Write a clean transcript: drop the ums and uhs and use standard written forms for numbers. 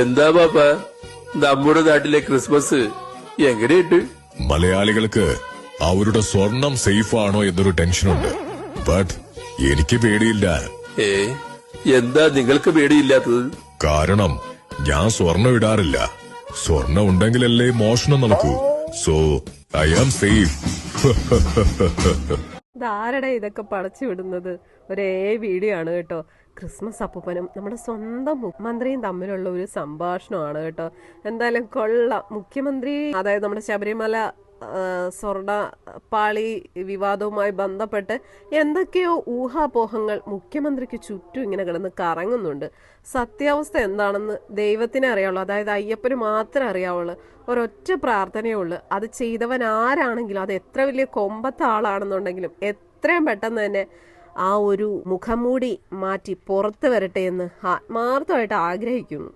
എന്താ പാപ്പ നമ്മുടെ നാട്ടിലെ ക്രിസ്മസ് എങ്ങനെയുണ്ട്? മലയാളികൾക്ക് അവരുടെ സ്വർണം സേഫ് ആണോ എന്നൊരു ടെൻഷനുണ്ട്. ബട്ട് എനിക്ക് പേടിയില്ല. എന്താ നിങ്ങൾക്ക് പേടിയില്ലാത്തത്? കാരണം ഞാൻ സ്വർണം ഇടാറില്ല. സ്വർണം ഉണ്ടെങ്കിലല്ലേ മോഷണം നടക്കൂ. So I am safe. ഇതാരടെ ഇതൊക്കെ പടച്ചു വിടുന്നത്? ഒരേ വീഡിയോ ആണ് കേട്ടോ. ക്രിസ്മസ് അപ്പൂപ്പനും നമ്മുടെ സ്വന്തം മുഖ്യമന്ത്രിയും തമ്മിലുള്ള ഒരു സംഭാഷണമാണ് കേട്ടോ. എന്തായാലും കൊള്ളാം. മുഖ്യമന്ത്രി, അതായത് നമ്മുടെ ശബരിമല സ്വർണ്ണപ്പാളി വിവാദവുമായി ബന്ധപ്പെട്ട് എന്തൊക്കെയോ ഊഹാപോഹങ്ങൾ മുഖ്യമന്ത്രിക്ക് ചുറ്റും ഇങ്ങനെ കിടന്ന് കറങ്ങുന്നുണ്ട്. സത്യാവസ്ഥ എന്താണെന്ന് ദൈവത്തിനെ അറിയാവുള്ളൂ, അതായത് അയ്യപ്പന് മാത്രമേ അറിയാവുള്ളൂ. ഒരൊറ്റ പ്രാർത്ഥനയേ ഉള്ളൂ, അത് ചെയ്തവൻ ആരാണെങ്കിലും, അത് എത്ര വലിയ കൊമ്പത്തെ ആളാണെന്നുണ്ടെങ്കിലും എത്രയും പെട്ടെന്ന് തന്നെ ആ ഒരു മുഖംമൂടി മാറ്റി പുറത്ത് വരട്ടെ എന്ന് ആത്മാർത്ഥമായിട്ട് ആഗ്രഹിക്കുന്നു.